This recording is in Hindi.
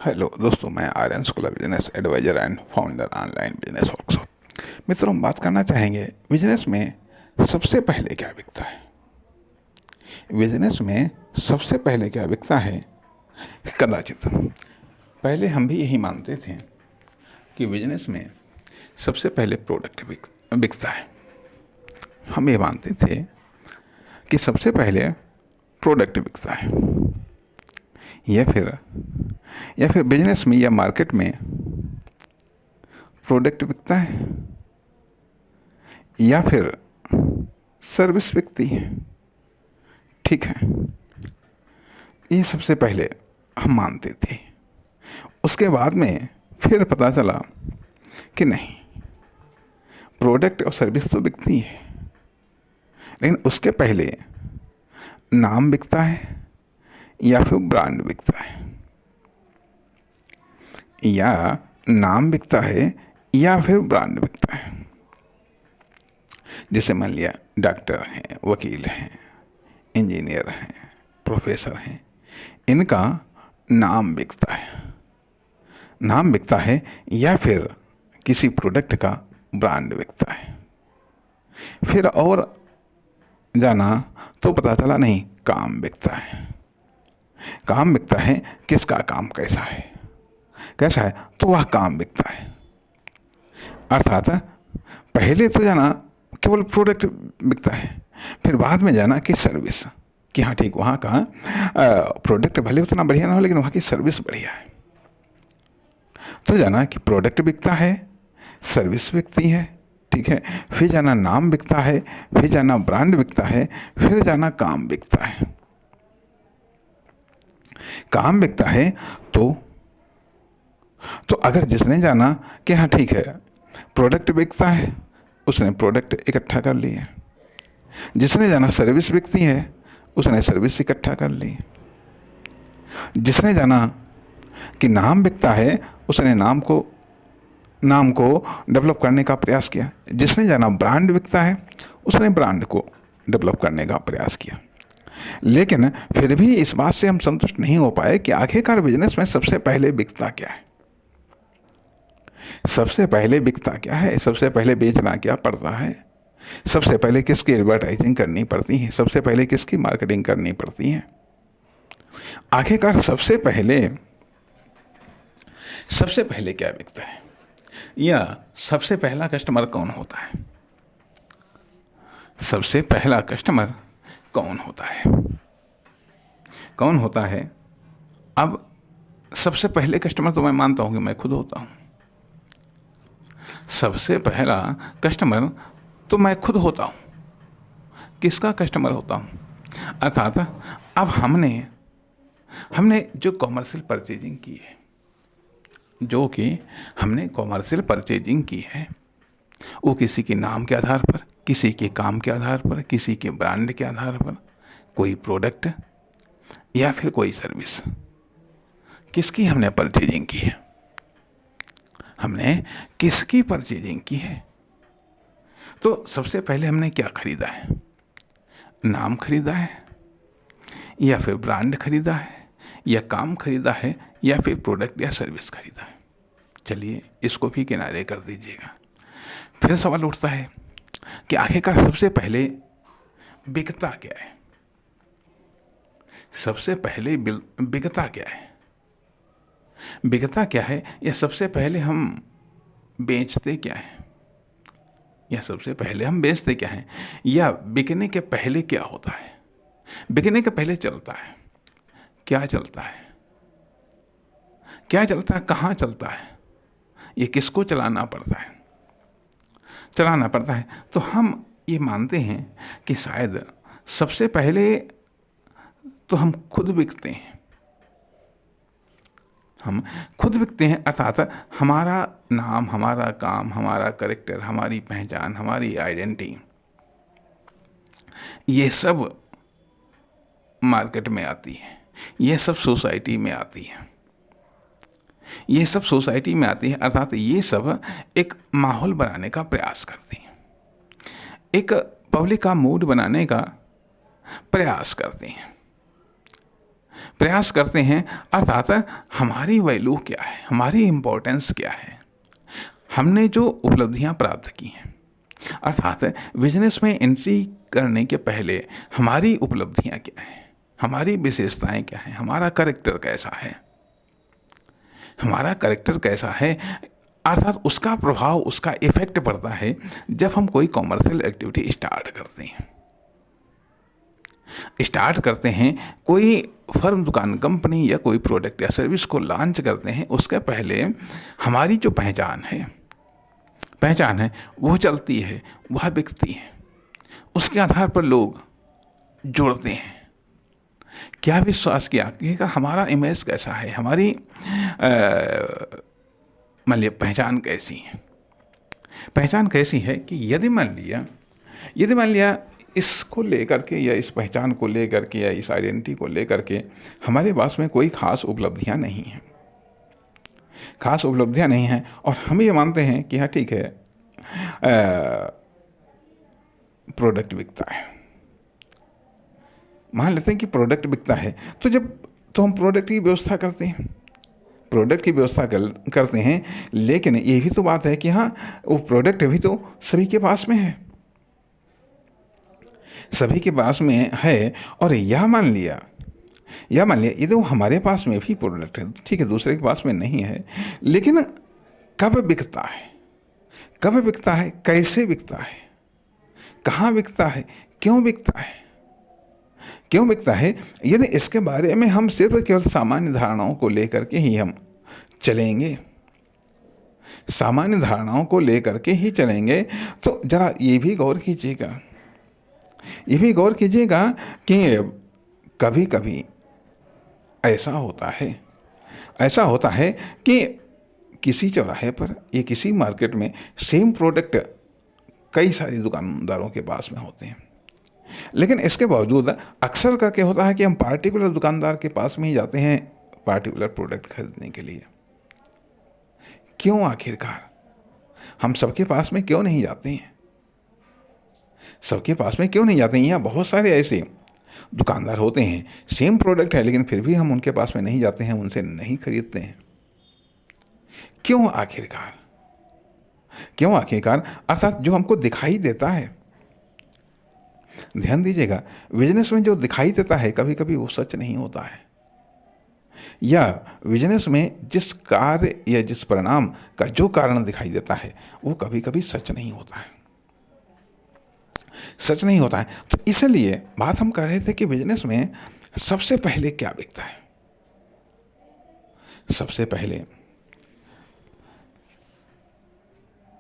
हेलो दोस्तों, मैं Aryan school business advisor and founder online business workshop. मित्रों, हम बात करना चाहेंगे बिजनेस में सबसे पहले क्या बिकता है। बिजनेस में सबसे पहले क्या बिकता है? कदाचित पहले हम भी यही मानते थे कि बिजनेस में सबसे पहले प्रोडक्ट बिकता है। हम ये मानते थे कि सबसे पहले प्रोडक्ट बिकता है, या फिर बिजनेस में या मार्केट में प्रोडक्ट बिकता है, या फिर सर्विस बिकती है। ठीक है, ये सबसे पहले हम मानते थे। उसके बाद में फिर पता चला कि नहीं, प्रोडक्ट और सर्विस तो बिकती है, लेकिन उसके पहले नाम बिकता है या फिर ब्रांड बिकता है, या नाम बिकता है या फिर ब्रांड बिकता है। जैसे मान लिया डॉक्टर हैं, वकील हैं, इंजीनियर हैं, प्रोफेसर हैं, इनका नाम बिकता है। नाम बिकता है या फिर किसी प्रोडक्ट का ब्रांड बिकता है। फिर और जाना तो पता चला नहीं, काम बिकता है। काम बिकता है, किसका काम कैसा है तो वह काम बिकता है। अर्थात पहले तो जाना केवल प्रोडक्ट बिकता है, फिर बाद में जाना कि सर्विस, कि हाँ ठीक, वहाँ का प्रोडक्ट भले उतना बढ़िया ना हो लेकिन वहाँ की सर्विस बढ़िया है। तो जाना कि प्रोडक्ट बिकता है, सर्विस बिकती है, ठीक है। फिर जाना नाम बिकता है, फिर जाना ब्रांड बिकता है, फिर जाना काम बिकता है। काम बिकता है तो अगर जिसने जाना कि हाँ ठीक है, प्रोडक्ट बिकता है, उसने प्रोडक्ट इकट्ठा कर लिए। जिसने जाना सर्विस बिकती है, उसने सर्विस इकट्ठा कर ली। जिसने जाना कि नाम बिकता है, उसने नाम को डेवलप करने का प्रयास किया। जिसने जाना ब्रांड बिकता है, उसने ब्रांड को डेवलप करने का प्रयास किया। लेकिन फिर भी इस बात से हम संतुष्ट नहीं हो पाए कि आखिरकार बिजनेस में सबसे पहले बिकता क्या है। सबसे पहले बिकता क्या है? सबसे पहले बेचना क्या पड़ता है? सबसे पहले किसकी एडवर्टाइजिंग करनी पड़ती है? सबसे पहले किसकी मार्केटिंग करनी पड़ती है? आखिरकार सबसे पहले क्या बिकता है, या सबसे पहला कस्टमर कौन होता है? सबसे पहला कस्टमर कौन होता है? कौन होता है? अब सबसे पहले कस्टमर तो मैं मानता हूं कि मैं खुद होता हूं। सबसे पहला कस्टमर तो मैं खुद होता हूं। किसका कस्टमर होता हूं? अर्थात अब हमने जो कॉमर्शियल परचेजिंग की है, वो किसी के नाम के आधार पर, किसी के काम के आधार पर, किसी के ब्रांड के आधार पर, कोई प्रोडक्ट या फिर कोई सर्विस, किसकी हमने परचेजिंग की है? हमने किसकी परचेजिंग की है? तो सबसे पहले हमने क्या खरीदा है? नाम खरीदा है, या फिर ब्रांड खरीदा है, या काम खरीदा है, या फिर प्रोडक्ट या सर्विस खरीदा है। चलिए इसको भी किनारे कर दीजिएगा। फिर सवाल उठता है कि आखिरकार सबसे पहले बिकता क्या है? सबसे पहले बिकता क्या है? बिकता क्या है, या सबसे पहले हम बेचते क्या है, या सबसे पहले हम बेचते क्या है, या बिकने के पहले क्या होता है? बिकने के पहले चलता है क्या? चलता है क्या? चलता है कहाँ चलता है? ये किसको चलाना पड़ता है? तो हम ये मानते हैं कि शायद सबसे पहले तो हम खुद बिकते हैं। हम खुद बिकते हैं, अर्थात हमारा नाम, हमारा काम, हमारा कैरेक्टर, हमारी पहचान, हमारी आइडेंटिटी, ये सब मार्केट में आती है, ये सब सोसाइटी में आती है। अर्थात ये सब एक माहौल बनाने का प्रयास करती हैं, एक पब्लिक का मूड बनाने का प्रयास करती हैं। प्रयास करते हैं, अर्थात हमारी वैल्यू क्या है, हमारी इम्पोर्टेंस क्या है, हमने जो उपलब्धियां प्राप्त की हैं, अर्थात बिजनेस में एंट्री करने के पहले हमारी उपलब्धियां क्या हैं, हमारी विशेषताएं क्या हैं, हमारा कैरेक्टर कैसा है, हमारा कैरेक्टर कैसा है, अर्थात उसका प्रभाव, उसका इफेक्ट पड़ता है जब हम कोई कॉमर्शियल एक्टिविटी स्टार्ट करते हैं, कोई फर्म, दुकान, कंपनी या कोई प्रोडक्ट या सर्विस को लॉन्च करते हैं। उसके पहले हमारी जो पहचान है वो चलती है, वह बिकती है, उसके आधार पर लोग जुड़ते हैं। क्या विश्वास किया कि हमारा इमेज कैसा है, हमारी मान लिया पहचान कैसी है कि यदि मान लिया इसको लेकर के या इस पहचान को लेकर के या इस आइडेंटिटी को लेकर के हमारे पास में कोई खास उपलब्धियां नहीं हैं, और हम ये मानते हैं कि हाँ ठीक है, प्रोडक्ट बिकता है, मान लेते हैं कि प्रोडक्ट बिकता है, तो हम प्रोडक्ट की व्यवस्था करते हैं, लेकिन ये भी तो बात है कि हाँ वो प्रोडक्ट भी तो सभी के पास में है, और यह मान लिया ये तो हमारे पास में भी प्रोडक्ट है, ठीक है, दूसरे के पास में नहीं है, लेकिन कब बिकता है, कैसे बिकता है, कहाँ बिकता है, क्यों बिकता है, यदि इसके बारे में हम सिर्फ केवल सामान्य धारणाओं को लेकर के ही हम चलेंगे, तो जरा ये भी गौर कीजिएगा कि कभी कभी ऐसा होता है कि किसी चौराहे पर या किसी मार्केट में सेम प्रोडक्ट कई सारी दुकानदारों के पास में होते हैं, लेकिन इसके बावजूद अक्सर करके होता है कि हम पार्टिकुलर दुकानदार के पास में ही जाते हैं पार्टिकुलर प्रोडक्ट खरीदने के लिए। क्यों आखिरकार हम सबके पास में क्यों नहीं जाते हैं? यहाँ बहुत सारे ऐसे दुकानदार होते हैं, सेम प्रोडक्ट है लेकिन फिर भी हम उनके पास में नहीं जाते हैं, उनसे नहीं खरीदते हैं। क्यों आखिरकार? अर्थात जो हमको दिखाई देता है, ध्यान दीजिएगा, बिजनेस में जो दिखाई देता है कभी कभी वो सच नहीं होता है, या बिजनेस में जिस कार्य या जिस परिणाम का जो कारण दिखाई देता है वो कभी कभी सच नहीं होता है। तो इसलिए बात हम कर रहे थे कि बिजनेस में सबसे पहले क्या बिकता है। सबसे पहले